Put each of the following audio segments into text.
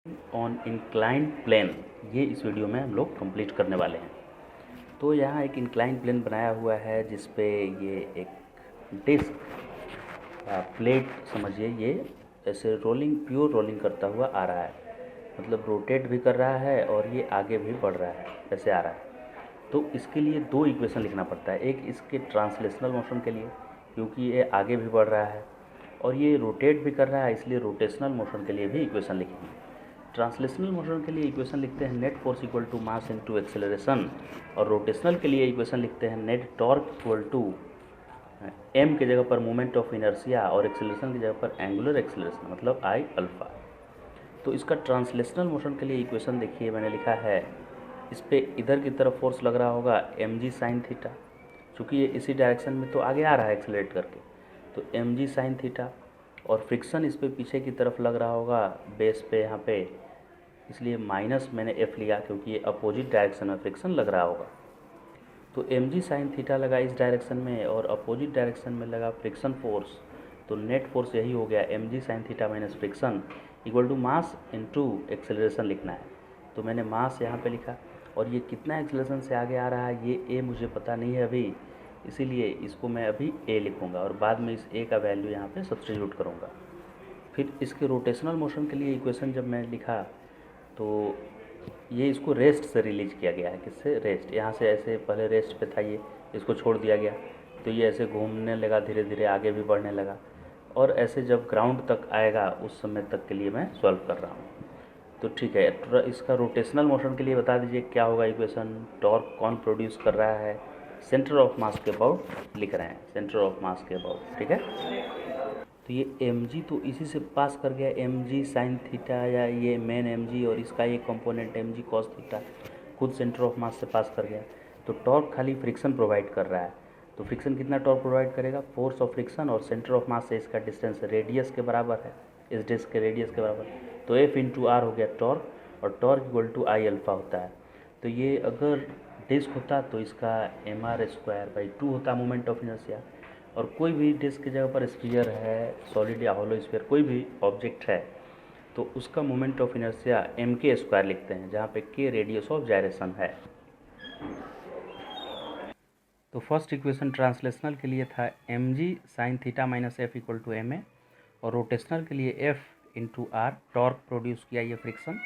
On inclined plane, ये इस video में हम लोग कंप्लीट करने वाले हैं। तो यहाँ एक इंक्लाइंड प्लेन बनाया हुआ है जिस पे ये एक डिस्क प्लेट समझिए, ये ऐसे रोलिंग प्योर रोलिंग करता हुआ आ रहा है, मतलब रोटेट भी कर रहा है और ये आगे भी बढ़ रहा है, ऐसे आ रहा है। तो इसके लिए दो इक्वेशन लिखना पड़ता है, एक इसके ट्रांसलेशनल मोशन के लिए क्योंकि ये आगे भी बढ़ रहा है, और ये रोटेट भी कर रहा है इसलिए रोटेशनल मोशन के लिए भी इक्वेशन लिखेंगे। ट्रांसलेशनल मोशन के लिए इक्वेशन लिखते हैं net force equal to mass into acceleration, और रोटेशनल के लिए इक्वेशन लिखते हैं net torque equal to M के जगह पर मोमेंट ऑफ इनर्शिया और एक्सेलरेशन की जगह पर एंगुलर एक्सेलरेशन मतलब आई अल्फा। तो इसका ट्रांसलेशनल मोशन के लिए इक्वेशन देखिए, मैंने लिखा है इस पर इधर की तरफ फोर्स लग रहा होगा एम जी साइन थीटा, चूँकि ये इसी डायरेक्शन में तो आगे आ रहा है एक्सेलरेट करके, तो एम जी साइन थीटा, और फ्रिक्शन इस पर पीछे की तरफ लग रहा होगा बेस पे यहाँ पे, इसलिए माइनस मैंने एफ लिया क्योंकि ये अपोजिट डायरेक्शन में फ्रिक्शन लग रहा होगा। तो एम जी साइन थीटा लगा इस डायरेक्शन में और अपोजिट डायरेक्शन में लगा फ्रिक्शन फोर्स, तो नेट फोर्स यही हो गया M G sine theta minus friction equal to mass into acceleration लिखना है। तो मैंने मास यहाँ पे लिखा, और ये कितना एक्सेलरेशन से आगे आ रहा है ये ए मुझे पता नहीं है अभी, इसीलिए इसको मैं अभी ए लिखूँगा और बाद में इस ए का वैल्यू यहाँ पे सब्स्टिट्यूट करूँगा। फिर इसके रोटेशनल मोशन के लिए इक्वेशन जब मैं लिखा तो ये इसको रेस्ट से रिलीज किया गया है, किससे, रेस्ट, यहाँ से ऐसे पहले रेस्ट पे था ये, इसको छोड़ दिया गया तो ये ऐसे घूमने लगा, धीरे धीरे आगे भी बढ़ने लगा, और ऐसे जब ग्राउंड तक आएगा उस समय तक के लिए मैं सॉल्व कर रहा हूँ। तो ठीक है, इसका रोटेशनल मोशन के लिए बता दीजिए क्या होगा इक्वेशन। टॉर्क कौन प्रोड्यूस कर रहा है, सेंटर ऑफ मास के अबाउट लिख रहे हैं, सेंटर ऑफ मास के अबाउट, ठीक है। तो ये एम जी तो इसी से पास कर गया, एम जी साइन थीटा, या ये मेन एम जी और इसका ये component M G cos theta खुद सेंटर ऑफ मास से पास कर गया। तो टॉर्क खाली फ्रिक्शन प्रोवाइड कर रहा है, तो फ्रिक्शन कितना टॉर्क प्रोवाइड करेगा, फोर्स ऑफ फ्रिक्शन, और सेंटर ऑफ मास से इसका डिस्टेंस रेडियस के बराबर है, इस डिस्क के रेडियस के बराबर, तो एफ इंटू आर हो गया टॉर्क, और torque equal to I alpha होता है। तो ये अगर डिस्क होता तो इसका एम आर स्क्वायर बाई 2 होता मोमेंट ऑफ इनर्शिया, और कोई भी डिस्क की जगह पर स्फीयर है, सॉलिड या होलो स्फीयर, कोई भी ऑब्जेक्ट है तो उसका moment of inertia M K square लिखते हैं, जहाँ पे के रेडियस ऑफ जायरेशन है। तो फर्स्ट इक्वेशन ट्रांसलेशनल के लिए था M G sine theta minus F equal to M A, और रोटेशनल के लिए F into R, torque produce किया ये फ्रिक्शन,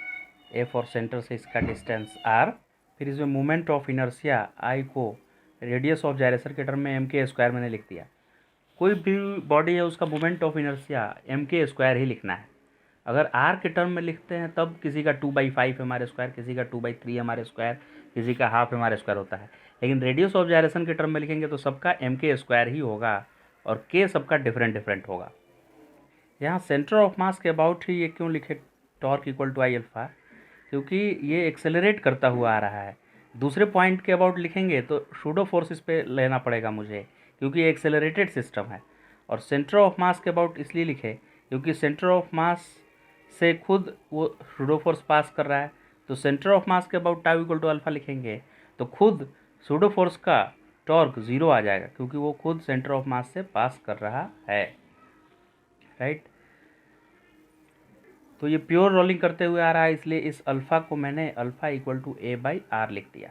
एफ और सेंटर से इसका डिस्टेंस आर, फिर इसमें मोमेंट ऑफ इनर्शिया आई को रेडियस ऑफ जायरेशन के टर्म में एम के स्क्वायर मैंने लिख दिया। कोई भी बॉडी है उसका moment of inertia M K square ही लिखना है। अगर आर के टर्म में लिखते हैं तब किसी का 2/5 एम आर स्क्वायर, किसी का 2/3 एम आर स्क्वायर, किसी का हाफ एम आर स्क्वायर होता है, लेकिन रेडियस ऑफ जायरेशन के टर्म में लिखेंगे तो सबका एम के स्क्वायर ही होगा और के सबका डिफरेंट डिफरेंट होगा। यहाँ सेंटर ऑफ मास के अबाउट ही ये क्यों लिखे torque equal to I alpha, क्योंकि ये एक्सेलरेट करता हुआ आ रहा है। दूसरे पॉइंट के अबाउट लिखेंगे तो सूडो फोर्स इस पर लेना पड़ेगा मुझे, क्योंकि ये एक्सेलरेटेड सिस्टम है। और सेंटर ऑफ मास के अबाउट इसलिए लिखे क्योंकि सेंटर ऑफ मास से खुद वो सूडो फोर्स पास कर रहा है, तो सेंटर ऑफ मास के about tau equal to alpha लिखेंगे तो खुद सूडो फोर्स का टॉर्क 0 आ जाएगा, क्योंकि वो खुद सेंटर ऑफ मास से पास कर रहा है, राइट। तो ये प्योर रोलिंग करते हुए आ रहा है, इसलिए इस अल्फ़ा को मैंने alpha equal to A by R लिख दिया।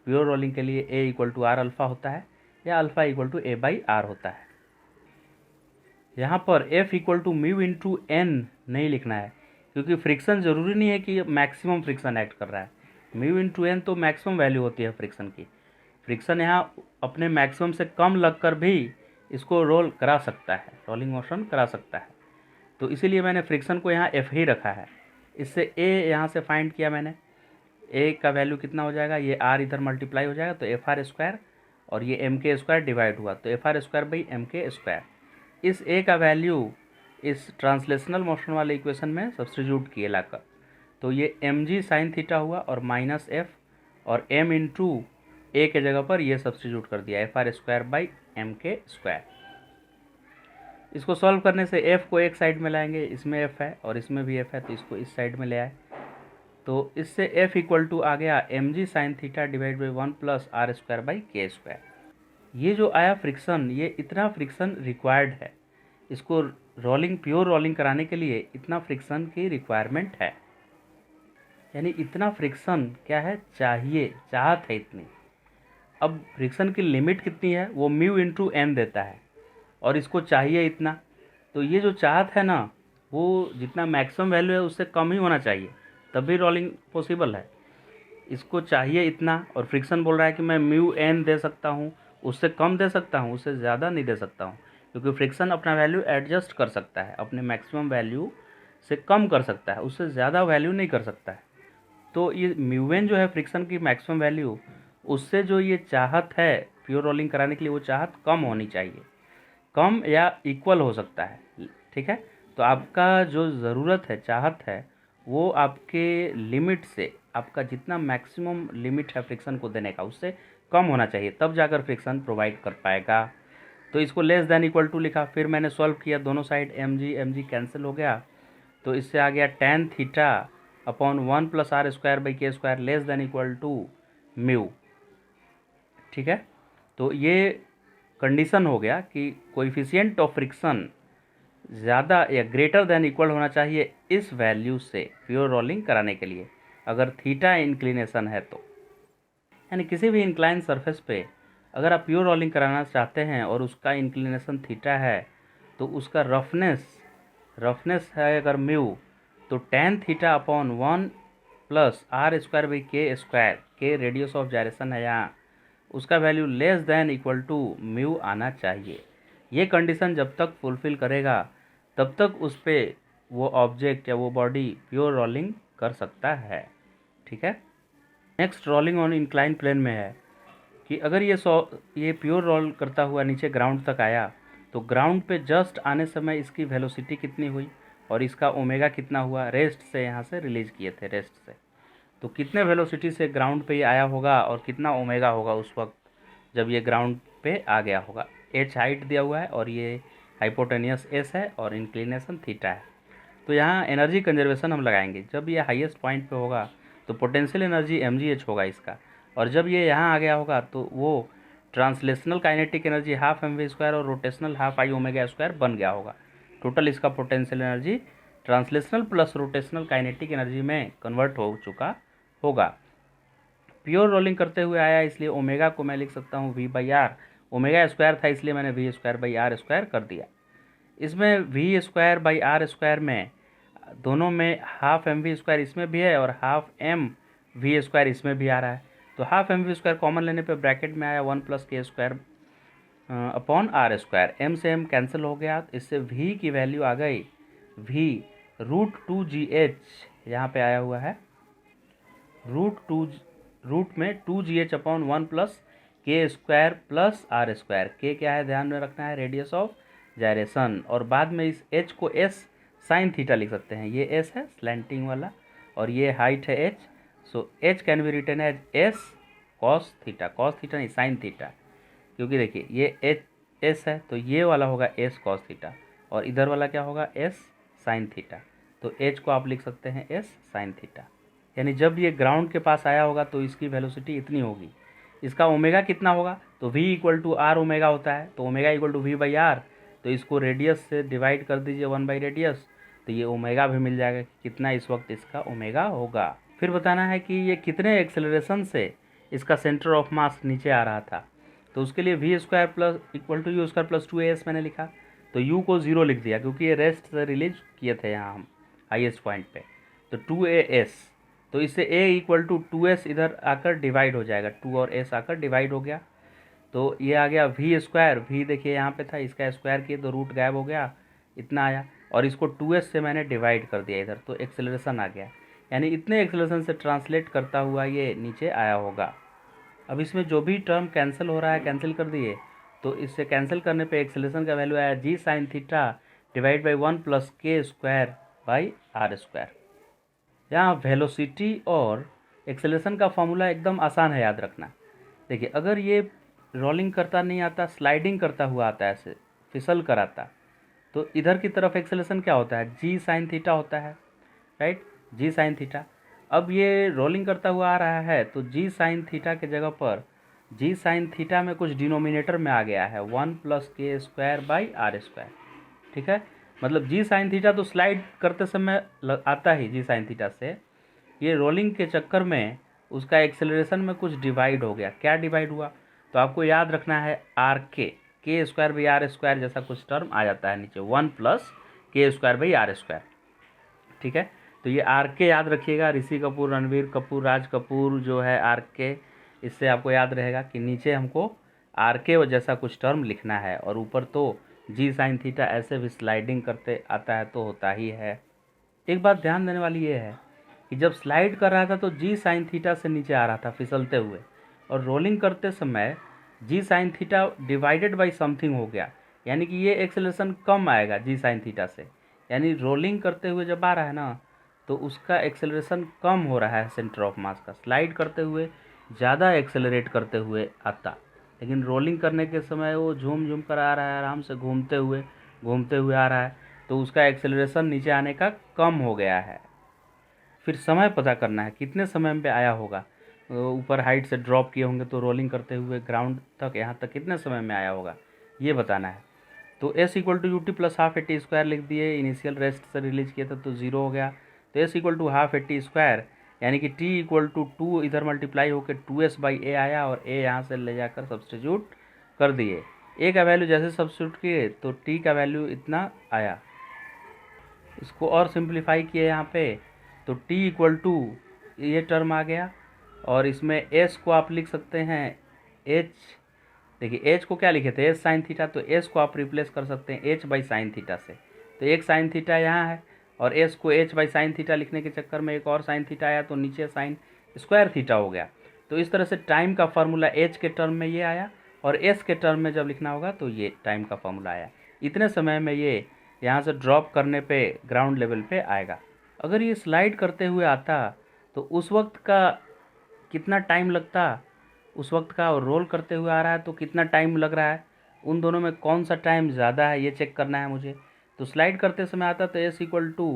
प्योर रोलिंग के लिए A equal to R alpha होता है या alpha equal to A by R होता है। यहाँ पर F equal to mu into N नहीं लिखना है, क्योंकि फ्रिक्शन ज़रूरी नहीं है कि मैक्सिमम फ्रिक्शन एक्ट कर रहा है। म्यू इंटू एन तो मैक्सिमम वैल्यू होती है फ्रिक्शन की। फ्रिक्शन यहाँ अपने मैक्सिमम से कम लगकर भी इसको रोल करा सकता है, रोलिंग मोशन करा सकता है, तो इसीलिए मैंने फ्रिक्शन को यहाँ एफ ही रखा है। इससे ए यहाँ से फाइंड किया मैंने, ए का वैल्यू कितना हो जाएगा, ये आर इधर मल्टीप्लाई हो जाएगा तो एफ आर स्क्वायर, और ये एम के स्क्वायर डिवाइड हुआ तो F R square by M K square. इस ए का वैल्यू इस ट्रांसलेशनल मोशन वाले इक्वेशन में सब्स्टिट्यूट किए लाकर, तो ये एम जी साइन थीटा हुआ और माइनस एफ, और एम इंटू ए के जगह पर ये सब्स्टिट्यूट कर दिया F R square by M K square. इसको सॉल्व करने से f को एक साइड में लाएंगे, इसमें f है और इसमें भी f है तो इसको इस साइड में ले आए, तो इससे f इक्वल टू आ गया M G sine theta divide by 1 plus are square by के स्क्वायर। ये जो आया फ्रिक्शन, ये इतना फ्रिक्शन रिक्वायर्ड है, इसको रोलिंग प्योर रोलिंग कराने के लिए इतना फ्रिक्शन की रिक्वायरमेंट है। यानी इतना फ्रिक्शन क्या है चाहिए, चाहत है इतनी। अब फ्रिक्शन की लिमिट कितनी है, वो म्यू इंटू एन देता है और इसको चाहिए इतना। तो ये जो चाहत है ना, वो जितना मैक्सिमम वैल्यू है उससे कम ही होना चाहिए, तभी रोलिंग पॉसिबल है। इसको चाहिए इतना और फ्रिक्शन बोल रहा है कि मैं म्यू एन दे सकता हूँ, उससे कम दे सकता हूँ, उससे ज़्यादा नहीं दे सकता हूँ, क्योंकि फ्रिक्शन अपना वैल्यू एडजस्ट कर सकता है, अपने मैक्सिमम वैल्यू से कम कर सकता है, उससे ज़्यादा वैल्यू नहीं कर सकता है। तो ये म्यू एन जो है फ्रिक्शन की मैक्सिमम वैल्यू, उससे जो ये चाहत है प्योर रोलिंग कराने के लिए, वो चाहत कम होनी चाहिए, कम या इक्वल हो सकता है। ठीक है, तो आपका जो ज़रूरत है, चाहत है, वो आपके लिमिट से, आपका जितना मैक्सिमम लिमिट है फ्रिक्शन को देने का, उससे कम होना चाहिए, तब जाकर फ्रिक्शन प्रोवाइड कर पाएगा। तो इसको लेस देन इक्वल टू लिखा, फिर मैंने सॉल्व किया, दोनों साइड एम जी कैंसिल हो गया, तो इससे आ गया tan theta upon 1 plus are square by के square less than equal to mu. ठीक है, तो ये कंडीशन हो गया कि कोएफिशिएंट ऑफ फ्रिक्शन ज़्यादा या ग्रेटर देन इक्वल होना चाहिए इस वैल्यू से प्योर रोलिंग कराने के लिए, अगर थीटा इंक्लिनेशन है तो। यानी किसी भी इंक्लाइन सरफेस पे अगर आप प्योर रोलिंग कराना चाहते हैं और उसका इंक्लिनेशन थीटा है, तो उसका रफनेस है अगर म्यू, तो tan theta upon 1 plus are square by के square, K radius of gyration है यहाँ, उसका value less than equal to mu आना चाहिए। ये कंडीशन जब तक फुलफिल करेगा तब तक उस पर वो ऑब्जेक्ट या वो बॉडी प्योर रोलिंग कर सकता है। ठीक है, next rolling on incline plane में है कि अगर ये प्योर रोल करता हुआ नीचे ग्राउंड तक आया, तो ग्राउंड पे जस्ट आने समय इसकी वेलोसिटी कितनी हुई और इसका ओमेगा कितना हुआ, रेस्ट से यहाँ से रिलीज किए थे, रेस्ट से, तो कितने वेलोसिटी से ग्राउंड पे ये आया होगा और कितना ओमेगा होगा उस वक्त जब ये ग्राउंड पे आ गया होगा। एच हाइट दिया हुआ है और ये हाइपोटेनियस एस है और इंक्लिनेशन थीटा है। तो यहाँ एनर्जी कंजर्वेशन हम लगाएंगे, जब ये हाईएस्ट पॉइंट पे होगा तो पोटेंशियल एनर्जी mgh होगा इसका, और जब ये यहाँ आ गया होगा तो वो translational kinetic energy half mv² और rotational half I omega square बन गया होगा। टोटल इसका potential energy translational plus rotational kinetic energy में कन्वर्ट हो चुका होगा। प्योर रोलिंग करते हुए आया, इसलिए ओमेगा को मैं लिख सकता हूँ v by R, omega square था इसलिए मैंने v square by are square कर दिया। इसमें v square by are square में दोनों में हाफ एम वी स्क्वायर इसमें भी है और हाफ एम वी स्क्वायर इसमें भी आ रहा है, तो half M V square common लेने पे ब्रैकेट में आया 1 प्लस के square upon R square, M से एम कैंसिल हो गया, इससे v की वैल्यू आ गई v √2gh, यहाँ पे आया हुआ है रूट में 2gh अपॉन 1 प्लस के स्क्वायर प्लस आर स्क्वायर। के क्या है ध्यान में रखना है, रेडियस ऑफ जायरेशन, और बाद में इस h को s साइन थीटा लिख सकते हैं, ये एस है स्लैंटिंग वाला और ये हाइट है H, so H can be written as S cos theta, cos theta नहीं साइन थीटा, क्योंकि देखिए ये एच एस है तो ये वाला होगा एस कॉस थीटा और इधर वाला क्या होगा एस साइन थीटा, तो एच को आप लिख सकते हैं एस साइन थीटा। यानी जब ये ग्राउंड के पास आया होगा तो इसकी वेलोसिटी इतनी होगी, इसका ओमेगा कितना होगा, तो v equal to are omega होता है, तो omega equal to we by R, तो इसको रेडियस से डिवाइड कर दीजिए 1 बाई रेडियस, तो ये ओमेगा भी मिल जाएगा कि कितना इस वक्त इसका ओमेगा होगा। फिर बताना है कि ये कितने एक्सेलरेशन से इसका सेंटर ऑफ मास नीचे आ रहा था, तो उसके लिए V square plus equal to U square plus 2as मैंने लिखा, तो u को 0 लिख दिया क्योंकि ये रेस्ट से रिलीज किए थे यहाँ हम हाईएस्ट पॉइंट पे, तो 2as, तो इससे a इक्वल टू 2s इधर आकर डिवाइड हो जाएगा, 2 और s आकर डिवाइड हो गया, तो ये आ गया वी स्क्वायर, वी देखिए यहाँ पे था, इसका स्क्वायर किए तो रूट गायब हो गया, इतना आया, और इसको 2s से मैंने डिवाइड कर दिया इधर, तो एक्सेलरेशन आ गया, यानी इतने एक्सेलरेशन से ट्रांसलेट करता हुआ ये नीचे आया होगा। अब इसमें जो भी टर्म कैंसिल हो रहा है कैंसिल कर दिए, तो इससे कैंसिल करने पे एक्सेलरेशन का वैल्यू आया g sine theta divide by 1 plus के स्क्वायर बाई आर स्क्वायर। यहाँ वेलोसिटी और एक्सेलरेशन का फॉर्मूला एकदम आसान है याद रखना। देखिए अगर ये रोलिंग करता नहीं आता, स्लाइडिंग करता हुआ आता है, ऐसे फिसल कर आता, तो इधर की तरफ एक्सेलरेशन क्या होता है, जी साइन थीटा होता है, राइट, जी साइन थीटा। अब ये रोलिंग करता हुआ आ रहा है तो जी साइन थीटा के जगह पर जी साइन थीटा में कुछ डिनोमिनेटर में आ गया है 1 प्लस के स्क्वायर बाई आर स्क्वायर, ठीक है, मतलब जी साइन थीटा तो स्लाइड करते समय आता ही जी साइन थीटा से, ये रोलिंग के चक्कर में उसका एक्सेलरेशन में कुछ डिवाइड हो गया। क्या डिवाइड हुआ? तो आपको याद रखना है आर के स्क्वायर बाई आर स्क्वायर जैसा कुछ टर्म आ जाता है नीचे, 1 प्लस के स्क्वायर बाई आर स्क्वायर। ठीक है, तो ये आर के याद रखिएगा। ऋषि कपूर, रणवीर कपूर, राज कपूर जो है आर के, इससे आपको याद रहेगा कि नीचे हमको आर के जैसा कुछ टर्म लिखना है, और ऊपर तो जी साइन थीटा ऐसे भी स्लाइडिंग करते आता है तो होता ही है। एक बात ध्यान देने वाली ये है कि जब स्लाइड कर रहा था तो जी साइन थीटा से नीचे आ रहा था फिसलते हुए, और रोलिंग करते समय g sine theta divided by something हो गया, यानी कि ये एक्सेलरेशन कम आएगा जी साइन थीटा से। यानी रोलिंग करते हुए जब आ रहा है ना, तो उसका एक्सेलरेशन कम हो रहा है सेंटर ऑफ मास का। स्लाइड करते हुए ज़्यादा एक्सेलरेट करते हुए आता, लेकिन रोलिंग करने के समय वो झूम झूम कर आ रहा है, आराम से घूमते हुए आ रहा है, तो उसका एक्सेलरेशन नीचे आने का कम हो गया है। फिर समय पता करना है कितने समय में आया होगा। ऊपर हाइट से ड्रॉप किए होंगे तो रोलिंग करते हुए ग्राउंड तक, यहाँ तक कितने समय में आया होगा, ये बताना है। तो s equal to U T plus half A T square लिख दिए। इनिशियल रेस्ट से रिलीज किया था तो 0 हो गया। तो s equal to half A T square, यानी कि t इक्वल टू 2 इधर मल्टीप्लाई होकर 2s बाई ए आया, और a यहाँ से ले जाकर सब्सटीट्यूट कर दिए। a का वैल्यू जैसे सब्सटीट्यूट किए तो t का वैल्यू इतना आया। इसको और सिंप्लीफाई किए यहाँ पे, तो t इक्वल टू ये टर्म आ गया, और इसमें s को आप लिख सकते हैं h। देखिए h को क्या लिखे थे, h साइन थीटा, तो s को आप रिप्लेस कर सकते हैं h बाई साइन थीटा से। तो एक साइन थीटा यहाँ है, और s को h बाई साइन थीटा लिखने के चक्कर में एक और साइन थीटा आया, तो नीचे साइन स्क्वायर थीटा हो गया। तो इस तरह से टाइम का फार्मूला h के टर्म में ये आया, और s के टर्म में जब लिखना होगा तो ये टाइम का फार्मूला आया। इतने समय में ये यहाँ से ड्रॉप करने पे ग्राउंड लेवल पे आएगा। अगर ये स्लाइड करते हुए आता तो उस वक्त का कितना टाइम लगता, उस वक्त का, और रोल करते हुए आ रहा है तो कितना टाइम लग रहा है, उन दोनों में कौन सा टाइम ज़्यादा है ये चेक करना है मुझे। तो स्लाइड करते समय आता तो S equal to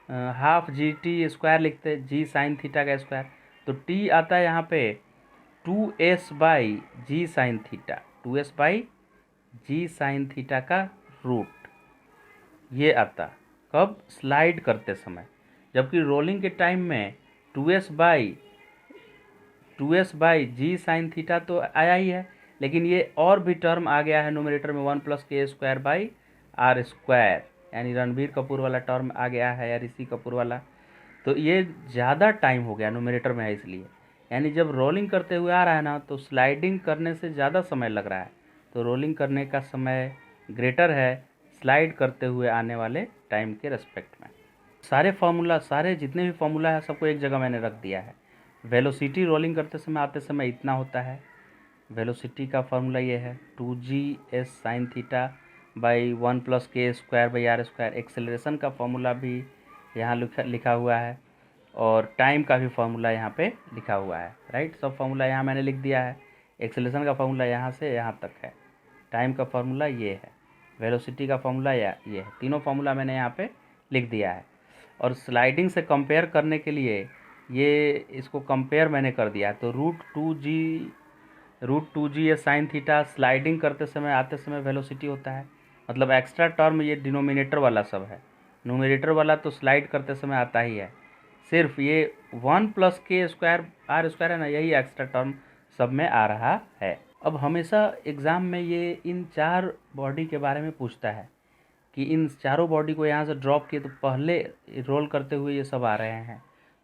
half G T square लिखते, जी साइन थीटा का स्क्वायर, तो टी आता है यहाँ पे 2s by G sine theta, 2s by G sine theta का रूट, ये आता कब, स्लाइड करते समय। जबकि रोलिंग के टाइम में 2s by G sine theta तो आया ही है, लेकिन ये और भी टर्म आ गया है न्यूमरेटर में, 1 प्लस के स्क्वायर बाई आर स्क्वायर, यानी रणबीर कपूर वाला टर्म आ गया है, या ऋषि कपूर वाला। तो ये ज़्यादा टाइम हो गया, न्यूमरेटर में है इसलिए। यानी जब रोलिंग करते हुए आ रहा है ना, तो स्लाइडिंग करने से ज़्यादा समय लग रहा है, तो रोलिंग करने का समय ग्रेटर है स्लाइड करते हुए आने वाले टाइम के रेस्पेक्ट में। सारे फार्मूला, सारे जितने भी फार्मूला है सबको एक जगह मैंने रख दिया है। वेलोसिटी रोलिंग करते समय आते समय इतना होता है, वेलोसिटी का फार्मूला ये है 2g s sine theta by 1 plus के square by are square. Acceleration का फार्मूला भी यहाँ लिखा हुआ है, और टाइम का भी फार्मूला यहाँ पे लिखा हुआ है, राइट। सब फार्मूला यहाँ मैंने लिख दिया है। एक्सेलरेशन का फार्मूला यहाँ से यहाँ तक है, टाइम का फार्मूला ये है, वेलोसिटी का फार्मूला ये है, तीनों फार्मूला मैंने यहाँ पे लिख दिया है। और स्लाइडिंग से कंपेयर करने के लिए ये इसको कंपेयर मैंने कर दिया है, तो रूट टू जी ये साइन थीटा स्लाइडिंग करते समय आते समय वेलोसिटी होता है, मतलब एक्स्ट्रा टर्म ये डिनोमिनेटर वाला सब है, न्यूमरेटर वाला तो स्लाइड करते समय आता ही है। सिर्फ ये 1 प्लस के स्क्वायर आर स्क्वायर है ना, यही एक्स्ट्रा टर्म सब में आ रहा है। अब हमेशा एग्ज़ाम में ये इन 4 बॉडी के बारे में पूछता है कि इन चारों बॉडी को यहाँ से ड्रॉप किए तो पहले रोल करते हुए ये सब आ रहे हैं,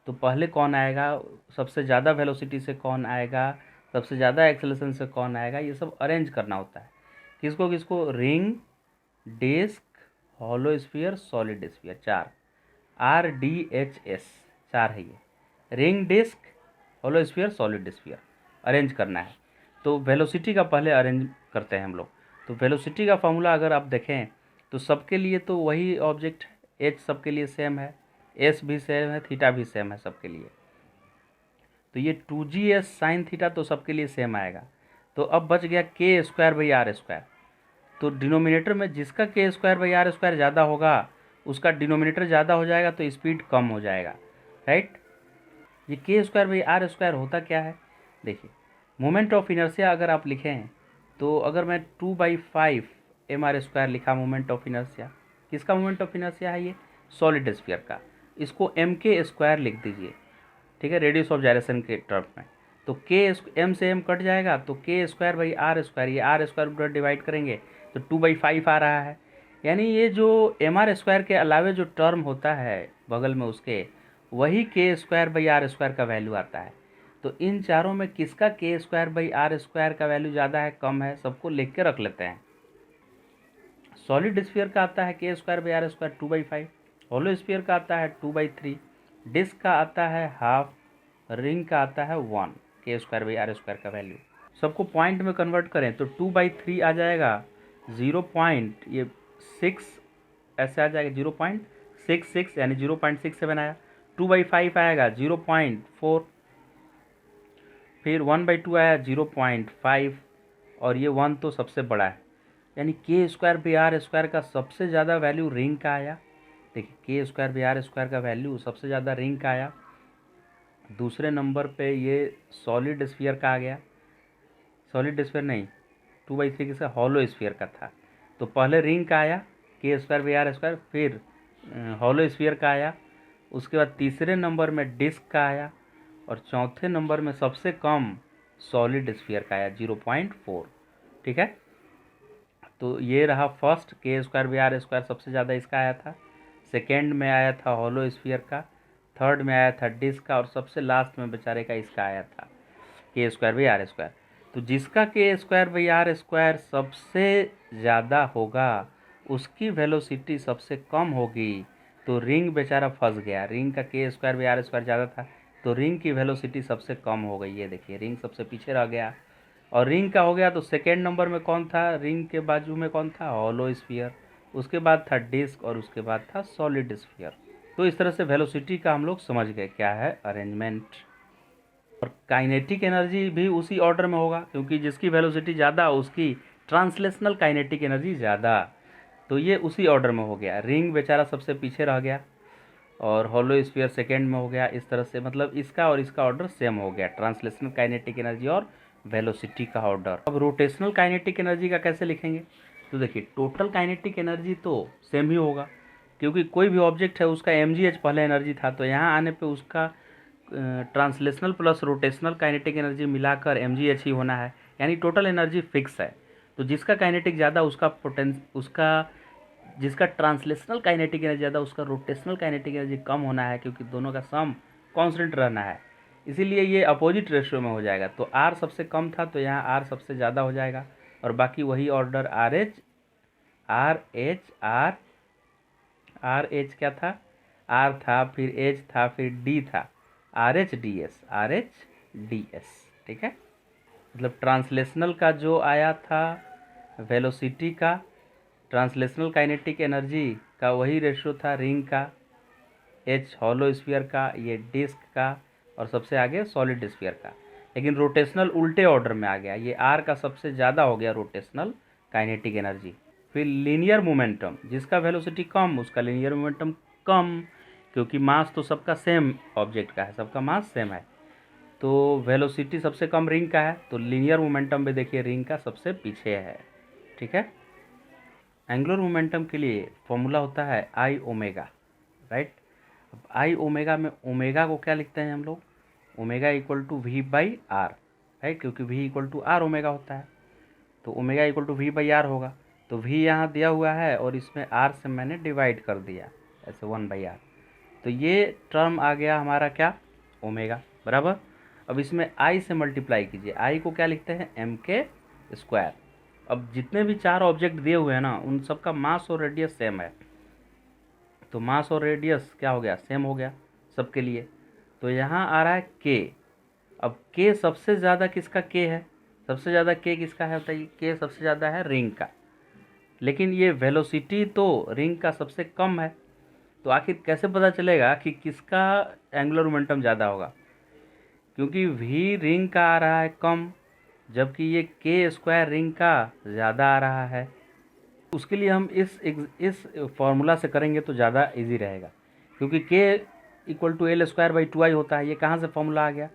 तो पहले कौन आएगा, सबसे ज़्यादा वेलोसिटी से कौन आएगा, सबसे ज़्यादा एक्सेलरेशन से कौन आएगा, ये सब अरेंज करना होता है। किसको किसको, ring, disc, hollow sphere, solid sphere, 4 RDHS 4 है ये, ring, disc, hollow sphere, solid sphere arrange करना है। तो वेलोसिटी का पहले अरेंज करते हैं हम लोग। तो वेलोसिटी का फार्मूला अगर आप देखें तो सबके लिए तो वही ऑब्जेक्ट h सबके लिए सेम है, s भी सेम है, थीटा भी सेम है सबके लिए। तो ये 2gs साइन थीटा तो सबके लिए सेम आएगा। तो अब बच गया के स्क्वायर बाई आर स्क्वायर, तो डिनोमिनेटर में जिसका के स्क्वायर बाई आर स्क्वायर ज़्यादा होगा उसका डिनोमिनेटर ज़्यादा हो जाएगा, तो स्पीड कम हो जाएगा, राइट। ये के स्क्वायर बाई आर स्क्वायर होता क्या है, देखिए मोमेंट ऑफ इनर्शिया अगर आप लिखें तो अगर मैं 2/5 mr स्क्वायर लिखा मोमेंट ऑफ इनर्शिया, किसका मोमेंट ऑफ इनर्शिया है ये, सॉलिड स्फीयर का, इसको m के स्क्वायर लिख दीजिए। ठीक है, रेडियस ऑफ जायरेशन के टर्म में। तो के एम से एम कट जाएगा तो के स्क्वायर बाई आर स्क्वायर, ये आर स्क्वायर पूरा डिवाइड करेंगे तो 2/5 आ रहा है। यानी ये जो एम आर स्क्वायर के अलावे जो टर्म होता है बगल में उसके, वही के स्क्वायर बाई आर स्क्वायर का वैल्यू आता है। तो इन चारों में किसका के स्क्वायर बाई आर स्क्वायर का वैल्यू ज़्यादा है कम है, सबको लिख के रख लेते हैं। सॉलिड स्फीयर का आता है K square by are square 2/5, hollow sphere का आता है 2/3, डिस्क का आता है हाफ, रिंग का आता है 1 के स्क्वायर बाई आर स्क्वायर का वैल्यू। सबको पॉइंट में कन्वर्ट करें तो 2/3 आ जाएगा 0.6 ऐसे आ जाएगा 0.66 यानी 0.67 आया। 2/5 आएगा 0.4, फिर 1/2 आया 0.5 और ये 1 तो सबसे बड़ा है। यानी के स्क्वायर बाई आर स्क्वायर का सबसे ज़्यादा वैल्यू रिंग का आया। देखिए के स्क्वायर बाई आर स्क्वायर का वैल्यू सबसे ज़्यादा रिंग का आया। दूसरे नंबर पे ये सॉलिड स्फीयर का आ गया, सॉलिड स्फीयर नहीं 2/3 किसका, हॉलो स्फीयर का था। तो पहले रिंग का आया के स्क्वायर बाई आर स्क्वायर, फिर हॉलो स्फीयर का आया, उसके बाद तीसरे नंबर में डिस्क का आया और चौथे नंबर में सबसे कम सॉलिड स्फीयर का आया 0.4। ठीक है, तो ये रहा फर्स्ट के स्क्वायर बाई आर स्क्वायर सबसे ज़्यादा इसका आया था। सेकेंड में आया था हॉलो स्फीयर का, थर्ड में आया था डिस्क का और सबसे लास्ट में बेचारे का इसका आया था के स्क्वायर बाई आर स्क्वायर। तो जिसका के स्क्वायर बाई आर स्क्वायर सबसे ज़्यादा होगा उसकी वेलोसिटी सबसे कम होगी। तो रिंग बेचारा फंस गया, रिंग का के स्क्वायर बाई आर स्क्वायर ज़्यादा था तो रिंग की वेलोसिटी सबसे कम हो गई। ये देखिए रिंग सबसे पीछे रह गया और रिंग का हो गया। तो सेकेंड नंबर में कौन था, रिंग के बाजू में कौन था, हॉलो स्फीयर, उसके बाद था डिस्क और उसके बाद था सॉलिड स्फीयर। तो इस तरह से वेलोसिटी का हम लोग समझ गए क्या है अरेंजमेंट। और काइनेटिक एनर्जी भी उसी ऑर्डर में होगा क्योंकि जिसकी वेलोसिटी ज़्यादा उसकी ट्रांसलेशनल काइनेटिक एनर्जी ज़्यादा। तो ये उसी ऑर्डर में हो गया, रिंग बेचारा सबसे पीछे रह गया और हॉलो स्फीयर सेकेंड में हो गया। इस तरह से मतलब इसका और इसका ऑर्डर सेम हो गया, ट्रांसलेशनल काइनेटिक एनर्जी और वेलोसिटी का ऑर्डर। अब रोटेशनल काइनेटिक एनर्जी का कैसे लिखेंगे, तो देखिए टोटल काइनेटिक एनर्जी तो सेम ही होगा क्योंकि कोई भी ऑब्जेक्ट है उसका mgh पहले एनर्जी था, तो यहाँ आने पे उसका translational plus rotational kinetic energy मिलाकर mgh ही होना है, यानी टोटल एनर्जी फिक्स है। तो जिसका काइनेटिक ज़्यादा उसका जिसका ट्रांसलेशनल काइनेटिक एनर्जी ज़्यादा उसका रोटेशनल काइनेटिक एनर्जी कम होना है क्योंकि दोनों का सम कांस्टेंट रहना है, इसीलिए ये अपोजिट रेशियो में हो जाएगा। तो R सबसे कम था तो यहाँ R सबसे ज़्यादा हो जाएगा और बाकी वही ऑर्डर आर एच क्या था, R था, फिर H था, फिर D था, RH DS। ठीक है, मतलब ट्रांसलेशनल का जो आया था वेलोसिटी का, ट्रांसलेशनल काइनेटिक एनर्जी का वही रेशियो था रिंग का, H हॉलो स्फीयर का, ये डिस्क का और सबसे आगे सॉलिड स्फीयर का। लेकिन रोटेशनल उल्टे ऑर्डर में आ गया, ये R का सबसे ज़्यादा हो गया रोटेशनल काइनेटिक एनर्जी। फिर लीनियर मोमेंटम, जिसका वेलोसिटी कम उसका लीनियर मोमेंटम कम, क्योंकि मास तो सबका सेम ऑब्जेक्ट का है, सबका मास सेम है। तो वेलोसिटी सबसे कम रिंग का है तो लीनियर मोमेंटम में देखिए रिंग का सबसे पीछे है। ठीक है, एंगुलर मोमेंटम के लिए फॉर्मूला होता है आई ओमेगा, राइट। अब आई ओमेगा में ओमेगा को क्या लिखते हैं हम लोग, omega equal to we by r, right, क्योंकि v equal to are omega होता है तो omega equal to we by r होगा। तो वी यहाँ दिया हुआ है और इसमें आर से मैंने डिवाइड कर दिया ऐसे 1/r, तो ये टर्म आ गया हमारा क्या, ओमेगा बराबर। अब इसमें आई से मल्टीप्लाई कीजिए, आई को क्या लिखते हैं एम के स्क्वायर। अब जितने भी चार ऑब्जेक्ट दिए हुए हैं ना उन सबका मास और रेडियस सेम है, तो मास और रेडियस क्या हो गया, सेम हो गया सबके लिए। तो यहाँ आ रहा है के। अब के सबसे ज़्यादा किसका के है, सबसे ज़्यादा के किसका है बताइए, के सबसे ज़्यादा है रिंग का, लेकिन ये वेलोसिटी तो रिंग का सबसे कम है। तो आखिर कैसे पता चलेगा कि किसका एंगुलर मोमेंटम ज़्यादा होगा, क्योंकि वी रिंग का आ रहा है कम जबकि ये के स्क्वायर रिंग का ज़्यादा आ रहा है। उसके लिए हम इस फॉर्मूला से करेंगे तो ज़्यादा इजी रहेगा, क्योंकि K equal to L square by 2i होता है। ये कहाँ से फॉर्मूला आ गया,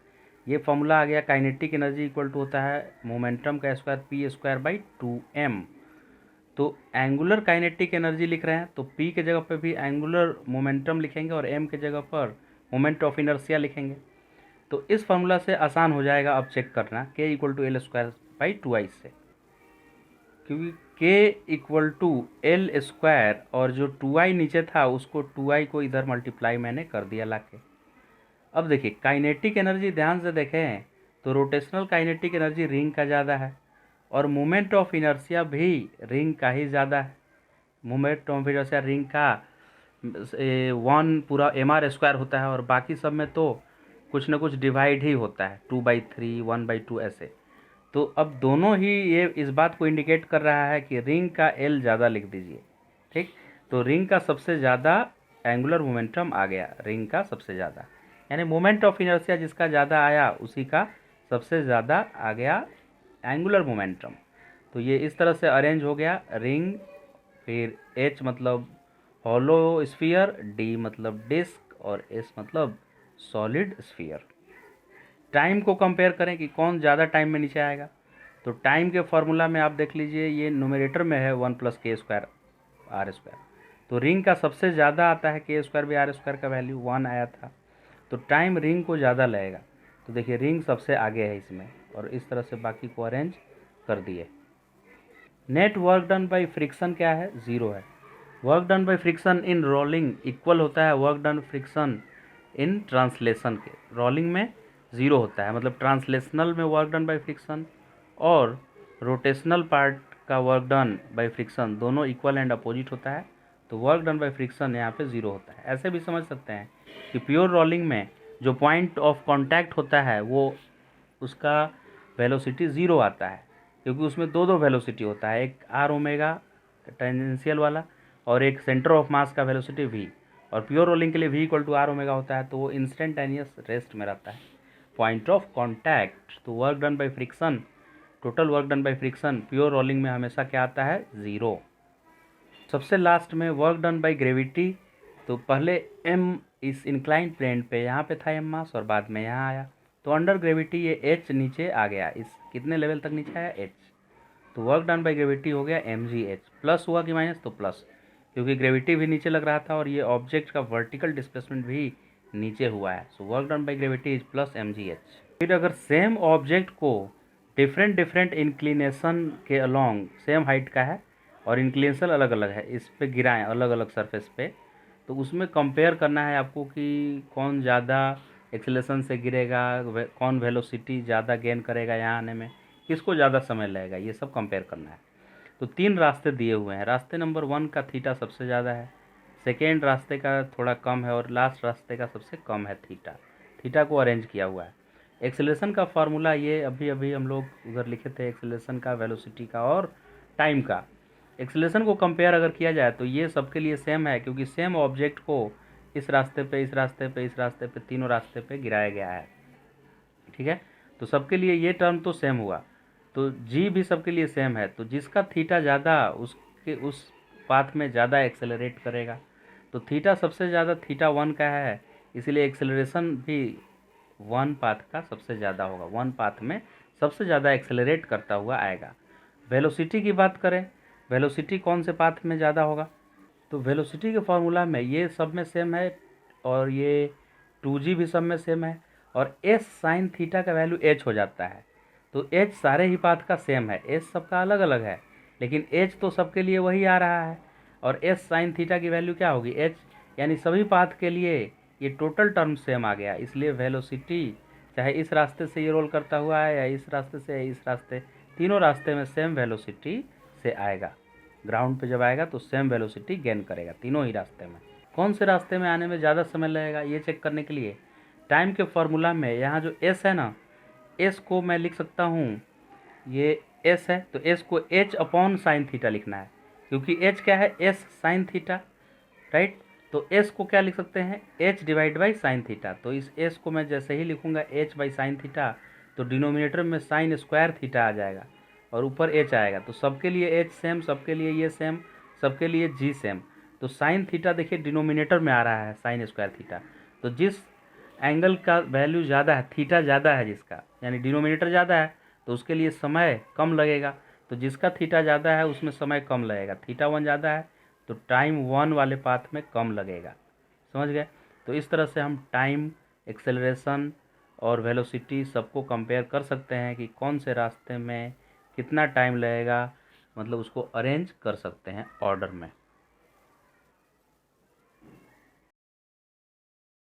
ये फॉर्मूला आ गया काइनेटिक एनर्जी इक्वल टू होता है मोमेंटम का square P square by 2m। तो एंगुलर काइनेटिक एनर्जी लिख रहे हैं तो p के जगह पर भी एंगुलर मोमेंटम लिखेंगे और m के जगह पर मोमेंट ऑफ इनर्शिया लिखेंगे। तो इस फार्मूला से आसान हो जाएगा अब चेक करना, k equal to L square by 2i से, क्योंकि k equal to L square और जो 2i नीचे था उसको 2i को इधर मल्टीप्लाई मैंने कर दिया लाके। अब देखिए काइनेटिक एनर्जी ध्यान से देखें तो रोटेशनल काइनेटिक एनर्जी रिंग का ज़्यादा है और मोमेंट ऑफ इनर्शिया भी रिंग का ही ज़्यादा है। मोमेंट ऑफ इनर्शिया रिंग का 1 पूरा mr² होता है और बाकी सब में तो कुछ ना कुछ डिवाइड ही होता है, 2/3 1/2 ऐसे। तो अब दोनों ही ये इस बात को इंडिकेट कर रहा है कि रिंग का L ज़्यादा लिख दीजिए, ठीक। तो रिंग का सबसे ज़्यादा एंगुलर मोमेंटम आ गया, रिंग का सबसे ज़्यादा, यानी मोमेंट ऑफ इनर्शिया जिसका ज़्यादा आया उसी का सबसे ज़्यादा आ गया एंगुलर मोमेंटम। तो ये इस तरह से अरेंज हो गया रिंग, फिर H मतलब हॉलो स्फीयर, D मतलब डिस्क और S मतलब सॉलिड स्फीयर। टाइम को कंपेयर करें कि कौन ज़्यादा टाइम में नीचे आएगा, तो टाइम के फार्मूला में आप देख लीजिए ये न्यूमरेटर में है 1 + k² r², तो रिंग का सबसे ज़्यादा आता है k² भी r² का वैल्यू 1 आया था, तो टाइम रिंग को ज़्यादा लगेगा। तो देखिए रिंग सबसे आगे है इसमें और इस तरह से बाकी को अरेंज कर दिए। Net work done by friction क्या है, 0 है। Work done by friction in rolling equal होता है work done friction in translation के। रोलिंग में 0 होता है, मतलब ट्रांसलेशनल में वर्क डन बाई फ्रिक्शन और रोटेशनल पार्ट का वर्क डन बाई फ्रिक्शन दोनों इक्वल एंड अपोजिट होता है, तो वर्क डन बाई फ्रिक्शन यहाँ पे 0 होता है। ऐसे भी समझ सकते हैं कि प्योर रोलिंग में जो पॉइंट ऑफ कांटेक्ट होता है वो उसका वेलोसिटी 0 आता है, क्योंकि उसमें दो वेलोसिटी होता है, एक r ओमेगा टेंजेंशियल वाला और एक सेंटर ऑफ मास का वेलोसिटी v, और प्योर रोलिंग के लिए v equal to r omega होता है, तो वो इंस्टेंटेनियस रेस्ट में रहता है पॉइंट ऑफ कांटेक्ट। तो work done by friction, total work done by friction pure rolling में हमेशा क्या आता है, 0। सबसे लास्ट में वर्क डन बाई ग्रेविटी, तो पहले m इस इंक्लाइन प्लेन पे यहाँ पे था m मास और बाद में यहाँ आया, तो अंडर ग्रेविटी ये h नीचे आ गया, इस कितने लेवल तक नीचे आया, h। तो वर्क डन बाई ग्रेविटी हो गया mgh, प्लस हुआ कि माइनस, तो प्लस, क्योंकि ग्रेविटी भी नीचे लग रहा था और ये ऑब्जेक्ट का वर्टिकल डिस्प्लेसमेंट भी नीचे हुआ है, so work done by gravity is plus mgh। फिर अगर सेम ऑब्जेक्ट को डिफरेंट इंक्लिनेशन के अलोंग, सेम हाइट का है और इंक्लिनेशन अलग अलग है, इस पे गिराएं अलग अलग सरफेस पे, तो उसमें कंपेयर करना है आपको कि कौन ज़्यादा एक्सेलरेशन से गिरेगा, कौन वेलोसिटी ज़्यादा गेन करेगा यहाँ आने में, किसको ज़्यादा समय लगेगा, ये सब कंपेयर करना है। तो 3 रास्ते दिए हुए हैं, रास्ते नंबर 1 का थीटा सबसे ज़्यादा है, सेकेंड रास्ते का थोड़ा कम है और लास्ट रास्ते का सबसे कम है थीटा। थीटा को अरेंज किया हुआ है। एक्सेलरेशन का फार्मूला ये अभी हम लोग उधर लिखे थे, एक्सेलरेशन का, वेलोसिटी का और टाइम का। एक्सेलरेशन को कंपेयर अगर किया जाए तो ये सबके लिए सेम है, क्योंकि सेम ऑब्जेक्ट को इस रास्ते पे, इस रास्ते पे, इस रास्ते पे, तीनों रास्ते पे गिराया गया है, ठीक है। तो सबके लिए ये टर्म तो सेम हुआ, तो जी भी सबके लिए सेम है, तो जिसका थीटा ज़्यादा उसके उस पाथ में ज़्यादा एक्सेलरेट करेगा। तो थीटा सबसे ज़्यादा थीटा 1 का है, इसलिए एक्सेलरेशन भी 1 पाथ का सबसे ज़्यादा होगा, 1 पाथ में सबसे ज़्यादा एक्सेलरेट करता हुआ आएगा। वेलोसिटी की बात करें, वेलोसिटी कौन से पाथ में ज़्यादा होगा, तो वेलोसिटी के फार्मूला में ये सब में सेम है और ये 2g भी सब में सेम है, और s साइन थीटा का वैल्यू h हो जाता है। तो h सारे ही पाथ का सेम है, s सबका अलग अलग है, लेकिन h तो सबके लिए वही आ रहा है, और s साइन थीटा की वैल्यू क्या होगी, h, यानी सभी पाथ के लिए ये टोटल टर्म सेम आ गया। इसलिए वेलोसिटी चाहे इस रास्ते से ये रोल करता हुआ है या इस रास्ते से या इस रास्ते, तीनों रास्ते में सेम वेलोसिटी से आएगा। ग्राउंड पे जब आएगा तो सेम वेलोसिटी गेन करेगा तीनों ही रास्ते में। कौन से रास्ते में आने में ज़्यादा समय लगेगा ये चेक करने के लिए टाइम के फार्मूला में यहाँ जो s है ना, s को मैं लिख सकता हूँ, ये s है तो s को h अपॉन साइन थीटा लिखना है, क्योंकि h क्या है, s साइन थीटा, राइट। तो s को क्या लिख सकते हैं, h divide by sine theta. तो इस s को मैं जैसे ही लिखूँगा h बाई साइन थीटा, तो डिनोमिनेटर में साइन स्क्वायर थीटा आ जाएगा और ऊपर h आएगा, तो सबके लिए h सेम, सबके लिए ये सेम, सबके लिए g सेम। तो साइन थीटा देखिए डिनोमिनेटर में आ रहा है साइन स्क्वायर थीटा, तो जिस एंगल का वैल्यू ज़्यादा है, थीटा ज़्यादा है जिसका, यानी डिनोमिनेटर ज़्यादा है, तो उसके लिए समय कम लगेगा, तो जिसका थीटा ज़्यादा है उसमें समय कम लगेगा। थीटा 1 ज़्यादा है तो टाइम 1 वाले पाथ में कम लगेगा, समझ गए। तो इस तरह से हम टाइम, एक्सेलरेशन और वेलोसिटी सबको कंपेयर कर सकते हैं कि कौन से रास्ते में कितना टाइम लगेगा, मतलब उसको अरेंज कर सकते हैं ऑर्डर में।